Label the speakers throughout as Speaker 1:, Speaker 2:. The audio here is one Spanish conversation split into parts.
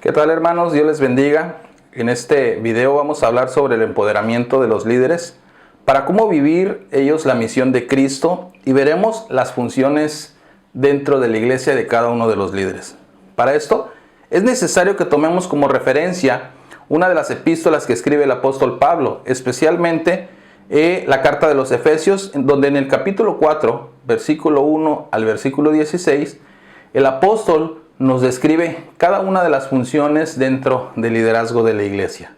Speaker 1: ¿Qué tal, hermanos? Dios les bendiga. En este video vamos a hablar sobre el empoderamiento de los líderes, para cómo vivir ellos la misión de Cristo, y veremos las funciones dentro de la iglesia de cada uno de los líderes. Para esto es necesario que tomemos como referencia una de las epístolas que escribe el apóstol Pablo, especialmente la carta de los Efesios, donde en el capítulo 4, versículo 1 al versículo 16, el apóstol nos describe cada una de las funciones dentro del liderazgo de la iglesia.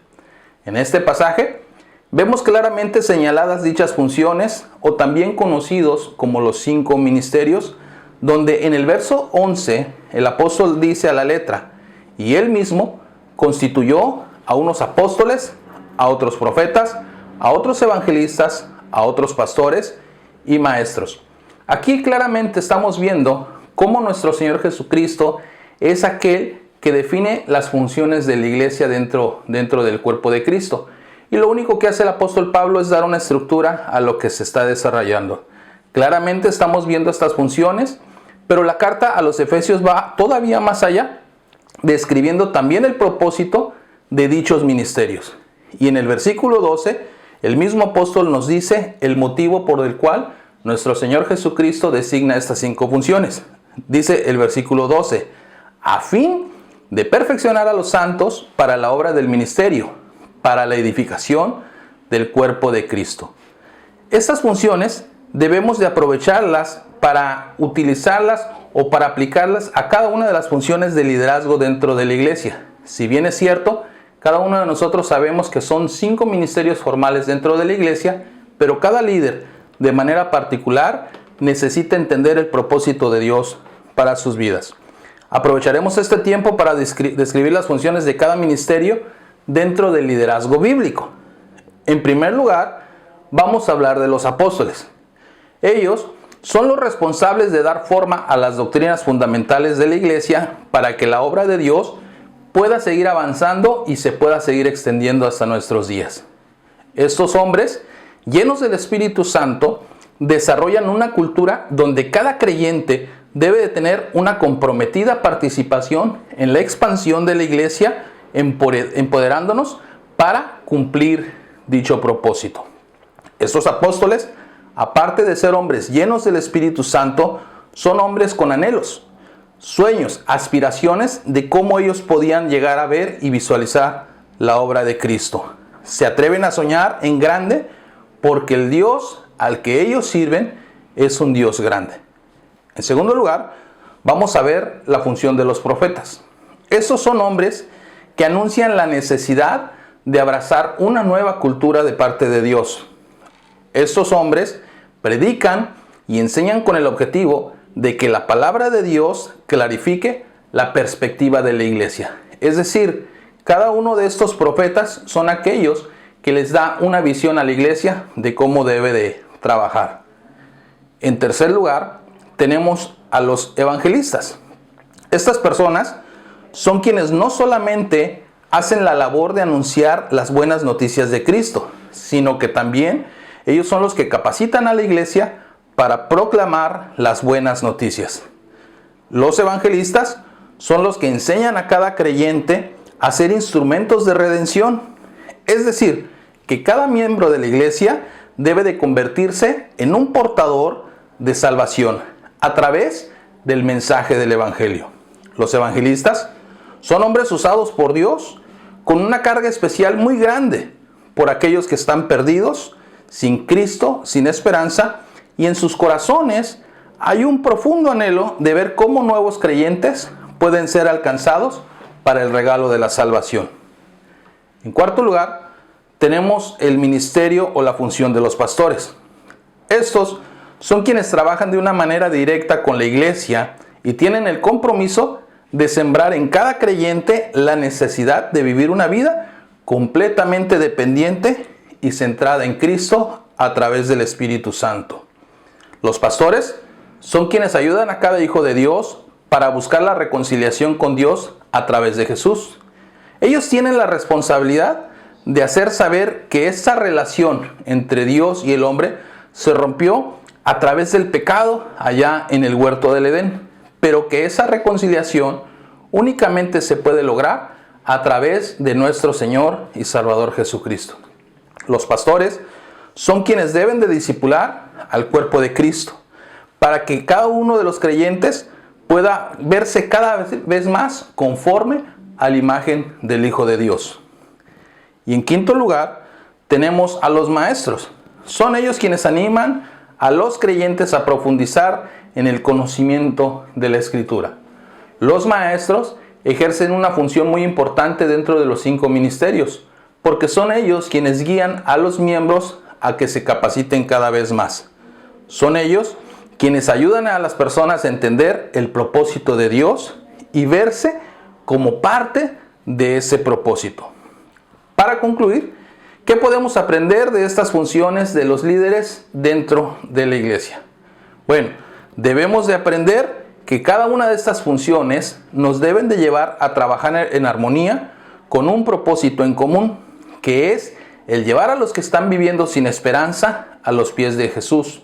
Speaker 1: En este pasaje vemos claramente señaladas dichas funciones, o también conocidos como los 5 ministerios, donde en el verso 11 el apóstol dice a la letra: y él mismo constituyó a unos apóstoles, a otros profetas, a otros evangelistas, a otros pastores y maestros. Aquí claramente estamos viendo cómo nuestro Señor Jesucristo es aquel que define las funciones de la iglesia dentro del cuerpo de Cristo. Y lo único que hace el apóstol Pablo es dar una estructura a lo que se está desarrollando. Claramente estamos viendo estas funciones, pero la carta a los Efesios va todavía más allá, describiendo también el propósito de dichos ministerios. Y en el versículo 12, el mismo apóstol nos dice el motivo por el cual nuestro Señor Jesucristo designa estas 5 funciones. Dice el versículo 12: a fin de perfeccionar a los santos para la obra del ministerio, para la edificación del cuerpo de Cristo. Estas funciones debemos de aprovecharlas para utilizarlas o para aplicarlas a cada una de las funciones de liderazgo dentro de la iglesia. Si bien es cierto, cada uno de nosotros sabemos que son 5 ministerios formales dentro de la iglesia, pero cada líder de manera particular necesita entender el propósito de Dios para sus vidas. Aprovecharemos este tiempo para describir las funciones de cada ministerio dentro del liderazgo bíblico. En primer lugar, vamos a hablar de los apóstoles. Ellos son los responsables de dar forma a las doctrinas fundamentales de la iglesia para que la obra de Dios pueda seguir avanzando y se pueda seguir extendiendo hasta nuestros días. Estos hombres, llenos del Espíritu Santo, desarrollan una cultura donde cada creyente debe de tener una comprometida participación en la expansión de la iglesia, empoderándonos para cumplir dicho propósito. Estos apóstoles, aparte de ser hombres llenos del Espíritu Santo, son hombres con anhelos, sueños, aspiraciones de cómo ellos podían llegar a ver y visualizar la obra de Cristo. Se atreven a soñar en grande porque el Dios al que ellos sirven es un Dios grande. En segundo lugar, vamos a ver la función de los profetas. Estos son hombres que anuncian la necesidad de abrazar una nueva cultura de parte de Dios. Estos hombres predican y enseñan con el objetivo de que la palabra de Dios clarifique la perspectiva de la iglesia. Es decir, cada uno de estos profetas son aquellos que les da una visión a la iglesia de cómo debe de trabajar. En tercer lugar, tenemos a los evangelistas. Estas personas son quienes no solamente hacen la labor de anunciar las buenas noticias de Cristo, sino que también ellos son los que capacitan a la iglesia para proclamar las buenas noticias. Los evangelistas son los que enseñan a cada creyente a ser instrumentos de redención. Es decir, que cada miembro de la iglesia debe de convertirse en un portador de salvación a través del mensaje del evangelio. Los evangelistas son hombres usados por Dios con una carga especial muy grande por aquellos que están perdidos, sin Cristo, sin esperanza, y en sus corazones hay un profundo anhelo de ver cómo nuevos creyentes pueden ser alcanzados para el regalo de la salvación. En cuarto lugar, tenemos el ministerio o la función de los pastores. Estos son quienes trabajan de una manera directa con la iglesia y tienen el compromiso de sembrar en cada creyente la necesidad de vivir una vida completamente dependiente y centrada en Cristo a través del Espíritu Santo. Los pastores son quienes ayudan a cada hijo de Dios para buscar la reconciliación con Dios a través de Jesús. Ellos tienen la responsabilidad de hacer saber que esa relación entre Dios y el hombre se rompió a través del pecado allá en el huerto del Edén, pero que esa reconciliación únicamente se puede lograr a través de nuestro Señor y Salvador Jesucristo. Los pastores son quienes deben de discipular al cuerpo de Cristo, para que cada uno de los creyentes pueda verse cada vez más conforme a la imagen del Hijo de Dios. Y en quinto lugar, tenemos a los maestros. Son ellos quienes animan a los creyentes a profundizar en el conocimiento de la Escritura. Los maestros ejercen una función muy importante dentro de los 5 ministerios, porque son ellos quienes guían a los miembros a que se capaciten cada vez más. Son ellos quienes ayudan a las personas a entender el propósito de Dios y verse como parte de ese propósito. Para concluir, ¿qué podemos aprender de estas funciones de los líderes dentro de la iglesia? Bueno, debemos de aprender que cada una de estas funciones nos deben de llevar a trabajar en armonía con un propósito en común, que es el llevar a los que están viviendo sin esperanza a los pies de Jesús.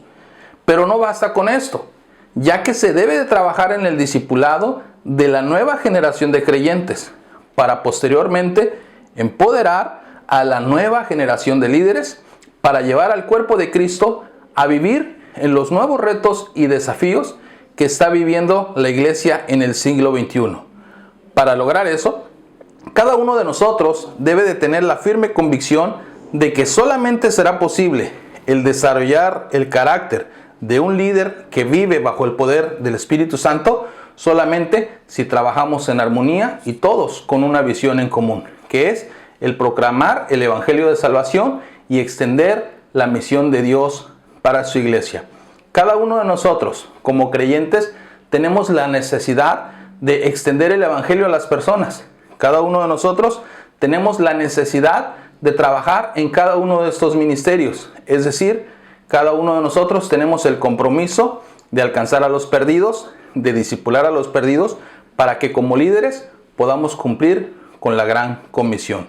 Speaker 1: Pero no basta con esto, ya que se debe de trabajar en el discipulado de la nueva generación de creyentes, para posteriormente empoderar a la nueva generación de líderes para llevar al cuerpo de Cristo a vivir en los nuevos retos y desafíos que está viviendo la iglesia en el siglo XXI. Para lograr eso, cada uno de nosotros debe de tener la firme convicción de que solamente será posible el desarrollar el carácter de un líder que vive bajo el poder del Espíritu Santo solamente si trabajamos en armonía y todos con una visión en común, que es el proclamar el Evangelio de salvación y extender la misión de Dios para su iglesia. Cada uno de nosotros, como creyentes, tenemos la necesidad de extender el Evangelio a las personas. Cada uno de nosotros tenemos la necesidad de trabajar en cada uno de estos ministerios. Es decir, cada uno de nosotros tenemos el compromiso de alcanzar a los perdidos, de discipular a los perdidos, para que como líderes podamos cumplir con la gran comisión.